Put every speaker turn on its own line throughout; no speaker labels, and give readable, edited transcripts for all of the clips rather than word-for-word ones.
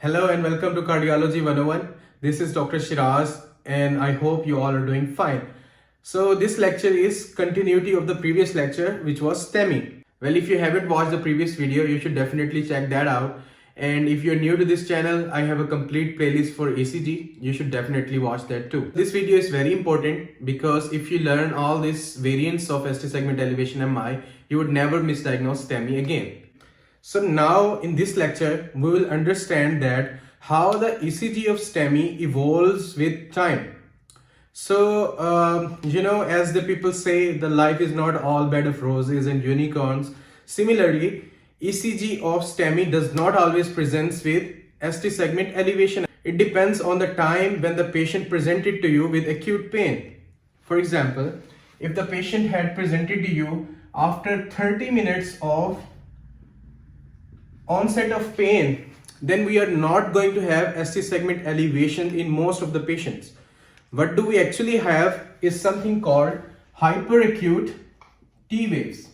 Hello and welcome to Cardiology 101. This is Dr. Shiraz and I hope you all are doing fine. So this lecture is continuity of the previous lecture, which was STEMI. Well, if you haven't watched the previous video, you should definitely check that out. And if you're new to this channel, I have a complete playlist for ECG. You should definitely watch that too. This video is very important because if you learn all these variants of ST segment elevation MI, you would never misdiagnose STEMI again. So now in this lecture, we will understand that how the ECG of STEMI evolves with time. So, as the people say, the life is not all bed of roses and unicorns. Similarly, ECG of STEMI does not always present with ST segment elevation. It depends on the time when the patient presented to you with acute pain. For example, if the patient had presented to you after 30 minutes of onset of pain, then we are not going to have ST segment elevation in most of the patients. What do we actually have is something called hyperacute T waves.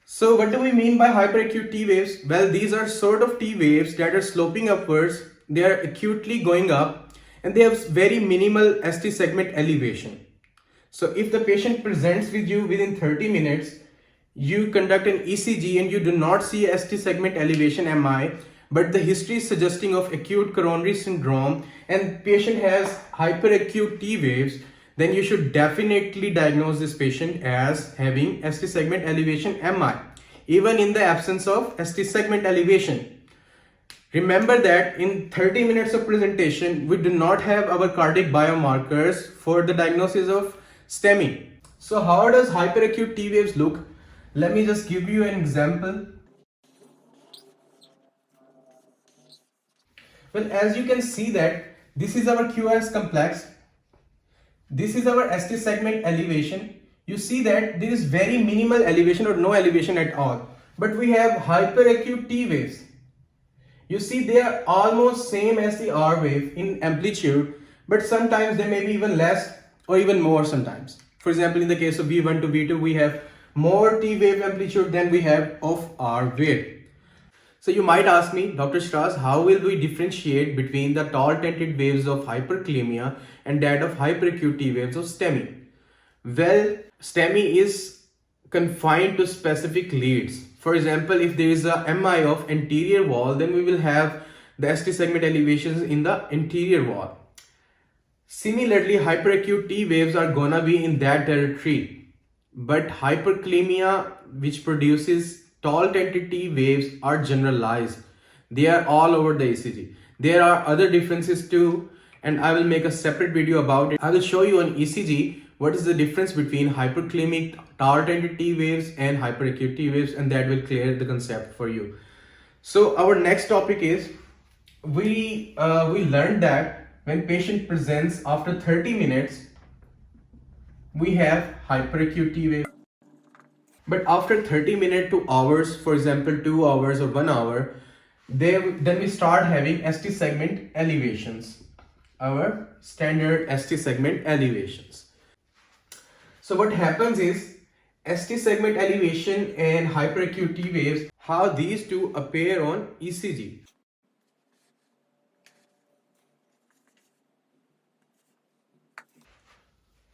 So what do we mean by hyperacute T waves? Well, these are sort of T waves that are sloping upwards. They are acutely going up and they have very minimal ST segment elevation. So if the patient presents with you within 30 minutes, you conduct an ECG and you do not see ST segment elevation MI, but the history is suggesting of acute coronary syndrome and patient has hyperacute T waves, then you should definitely diagnose this patient as having ST segment elevation MI, even in the absence of ST segment elevation. Remember that in 30 minutes of presentation, we do not have our cardiac biomarkers for the diagnosis of STEMI. So how does hyperacute T waves look? Let me just give you an example. Well, as you can see that this is our QRS complex. This is our ST segment elevation. You see that there is very minimal elevation or no elevation at all. But we have hyperacute T waves. You see they are almost same as the R wave in amplitude, but sometimes they may be even less or even more sometimes. For example, in the case of V1 to V2, we have more T wave amplitude than we have of R wave. So you might ask me, Dr. Strauss, how will we differentiate between the tall tented waves of hyperkalemia and that of hyperacute T waves of STEMI? Well, STEMI is confined to specific leads. For example, if there is a MI of anterior wall, then we will have the ST segment elevations in the anterior wall. Similarly, hyperacute T waves are gonna be in that territory. But hyperkalemia, which produces tall tented T waves, are generalized. They are all over the ECG. There are other differences too, and I will make a separate video about it. I will show you on ECG what is the difference between hyperkalemic tall tented T waves and hyperacute T waves, and that will clear the concept for you. So our next topic is we learned that when patient presents after 30 minutes, we have hyperacute T wave. But after 30 minutes to hours, for example 2 hours or 1 hour, then we start having ST segment elevations, our standard ST segment elevations. So what happens is ST segment elevation and hyperacute T waves, how these two appear on ECG.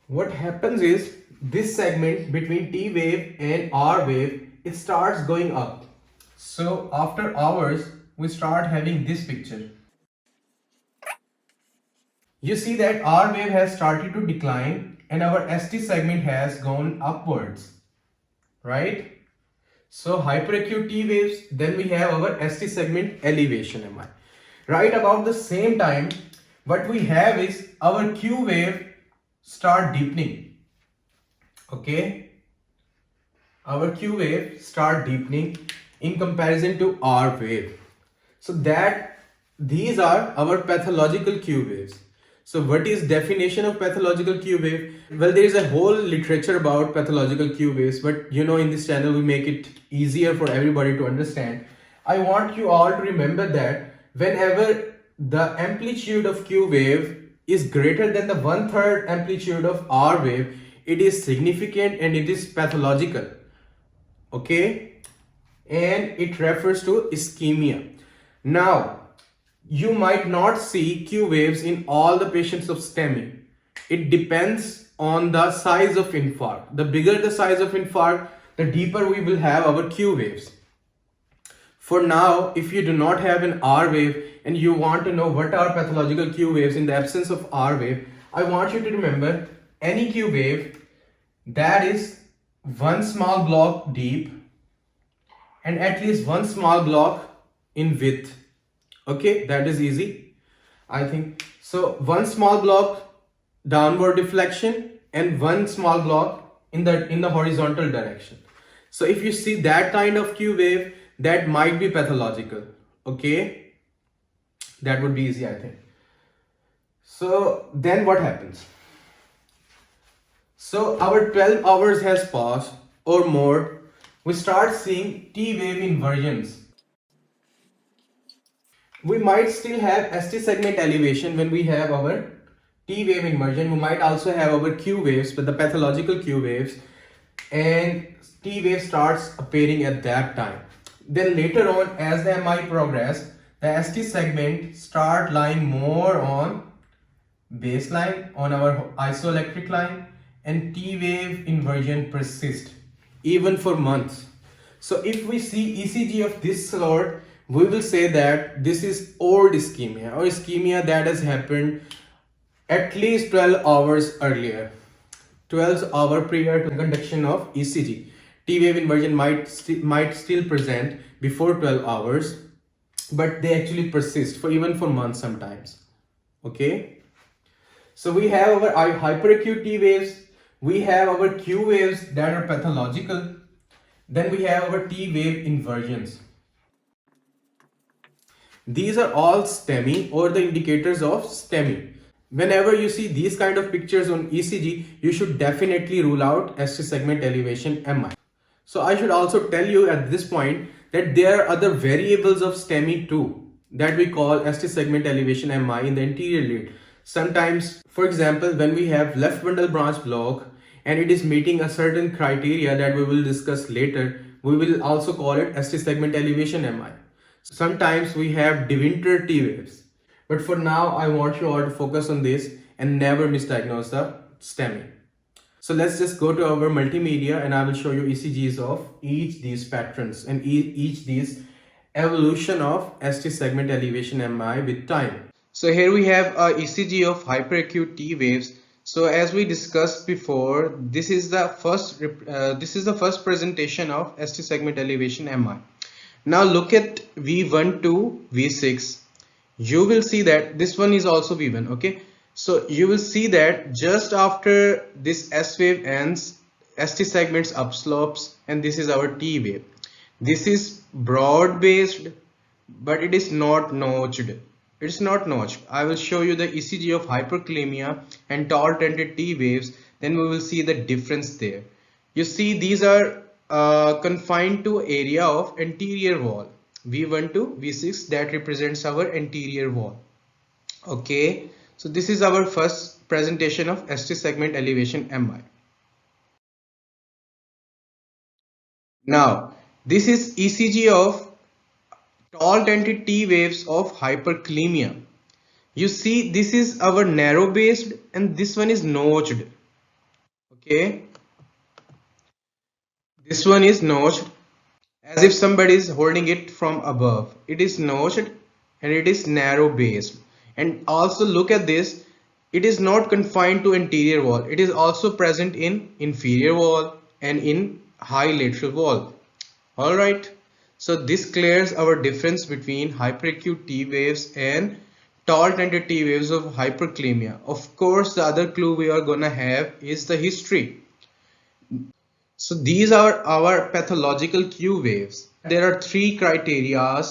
What happens is this segment between T wave and R wave, it starts going up. So after hours, we start having this picture. You see that R wave has started to decline and our ST segment has gone upwards, right? So hyperacute T waves, then we have our ST segment elevation MI. Right about the same time, what we have is our Q wave start deepening. Okay, our Q wave start deepening in comparison to R wave. So that these are our pathological Q waves. So what is definition of pathological Q wave? Well, there is a whole literature about pathological Q waves, but in this channel we make it easier for everybody to understand. I want you all to remember that whenever the amplitude of Q wave is greater than the 1/3 amplitude of R wave, it is significant and it is pathological. Okay, and it refers to ischemia. Now, you might not see Q waves in all the patients of STEMI. It depends on the size of infarct. The bigger the size of infarct, the deeper we will have our Q waves. For now, if you do not have an R wave and you want to know what are pathological Q waves in the absence of R wave, I want you to remember any Q wave that is one small block deep and at least one small block in width. Okay, that is easy, I think. So one small block downward deflection and one small block in the horizontal direction. So if you see that kind of Q wave, that might be pathological. Okay, that would be easy, I think. So then what happens? So our 12 hours has passed or more, we start seeing T wave inversions. We might still have ST segment elevation when we have our T wave inversion. We might also have our Q waves, but the pathological Q waves, and T wave starts appearing at that time. Then later on, as the MI progress, the ST segment start lying more on baseline, on our isoelectric line, and T wave inversion persist even for months. So if we see ECG of this sort, we will say that this is old ischemia or ischemia that has happened at least 12 hours earlier, 12 hours prior to the conduction of ECG. T wave inversion might still present before 12 hours, but they actually persist for even for months sometimes. Okay, so we have our hyperacute T waves, we have our Q waves that are pathological, then we have our T wave inversions. These are all STEMI or the indicators of STEMI. Whenever you see these kind of pictures on ECG, you should definitely rule out ST segment elevation MI. So I should also tell you at this point that there are other variables of STEMI too that we call ST segment elevation MI in the anterior lead. Sometimes, for example, when we have left bundle branch block and it is meeting a certain criteria that we will discuss later, we will also call it ST segment elevation MI. Sometimes we have DeWinter T waves. But for now, I want you all to focus on this and never misdiagnose the STEMI. So let's just go to our multimedia and I will show you ECGs of each these patterns and each these evolution of ST segment elevation MI with time. So here we have a ECG of hyperacute T waves. So as we discussed before, this is the first presentation of ST segment elevation MI. Now look at V1 to V6. You will see that this one is also V1. Okay, so you will see that just after this S wave ends, ST segments upslopes and this is our T wave. This is broad based, but it is not notched. It's not notched. I will show you the ECG of hyperkalemia and tall tented T waves, then we will see the difference there. You see these are confined to area of anterior wall. V1 to V6, that represents our anterior wall. Okay, so this is our first presentation of ST segment elevation MI. Now this is ECG of tall tented T waves of hyperkalemia. You see this is our narrow based and this one is notched. Okay, this one is notched as if somebody is holding it from above. It is notched and it is narrow based. And also look at this, it is not confined to anterior wall. It is also present in inferior wall and in high lateral wall. Alright, so this clears our difference between hyperacute T waves and tall tented T waves of hyperkalemia. Of course, the other clue we are gonna have is the history. So these are our pathological Q waves. There are three criteria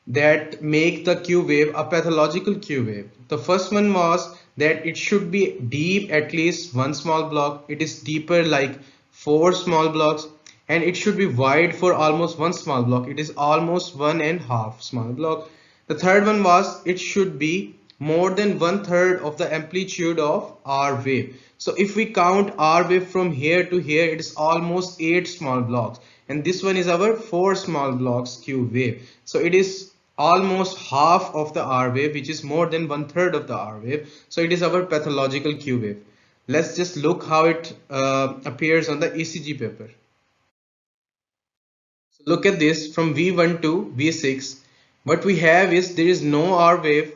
that make the Q wave a pathological Q wave. The first one was that it should be deep, at least one small block. It is deeper like 4 small blocks, and it should be wide for almost one small block. It is almost 1.5 small block. The third one was it should be more than 1/3 of the amplitude of R wave. So if we count R wave from here to here, it is almost 8 small blocks, and this one is our 4 small blocks Q wave. So it is almost half of the R wave, which is more than 1/3 of the R wave. So it is our pathological Q wave. Let's just look how it appears on the ECG paper. So look at this from V1 to V6. What we have is there is no R wave.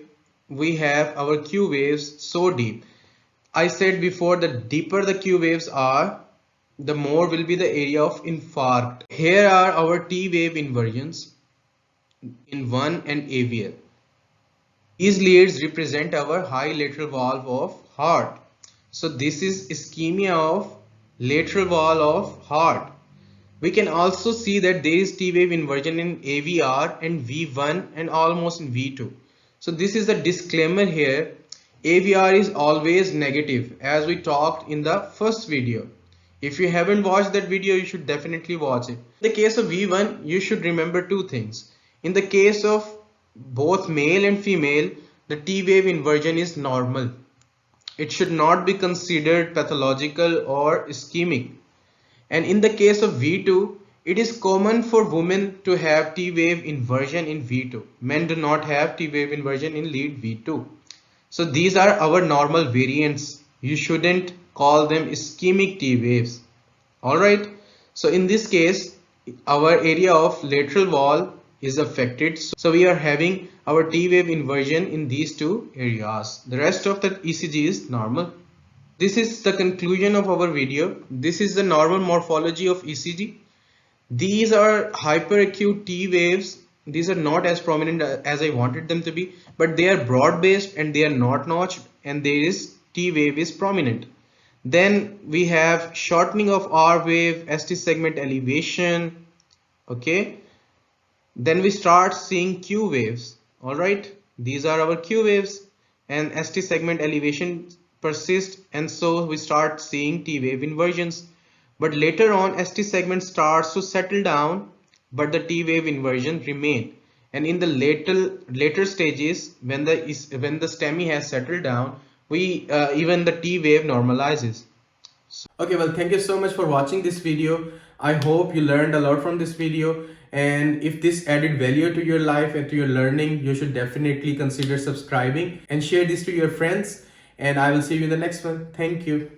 We have our Q waves so deep. I said before, the deeper the Q waves are, the more will be the area of infarct. Here are our T wave inversions in 1 and AVL. These leads represent our high lateral valve of heart. So this is ischemia of lateral valve of heart. We can also see that there is T wave inversion in AVR and V1 and almost in V2. So this is a disclaimer here. AVR is always negative, as we talked in the first video. If you haven't watched that video, you should definitely watch it. In the case of V1, you should remember two things. In the case of both male and female, the T wave inversion is normal. It should not be considered pathological or ischemic. And in the case of V2, it is common for women to have T wave inversion in V2. Men do not have T wave inversion in lead V2. So these are our normal variants. You shouldn't call them ischemic T waves. Alright. So in this case, our area of lateral wall is affected. So we are having our T wave inversion in these two areas. The rest of the ECG is normal. This is the conclusion of our video. This is the normal morphology of ECG. These are hyperacute T waves. These are not as prominent as I wanted them to be, but they are broad based and they are not notched, and there is T wave is prominent. Then we have shortening of R wave, ST segment elevation. Okay. Then we start seeing Q waves. All right. These are our Q waves, and ST segment elevation persist, and so we start seeing T wave inversions. But later on, ST segment starts to settle down, but the T wave inversion remain. And in the later stages, when the STEMI has settled down, we even the T wave normalizes. Okay, well, thank you so much for watching this video. I hope you learned a lot from this video, and if this added value to your life and to your learning, you should definitely consider subscribing and share this to your friends, and I will see you in the next one. Thank you.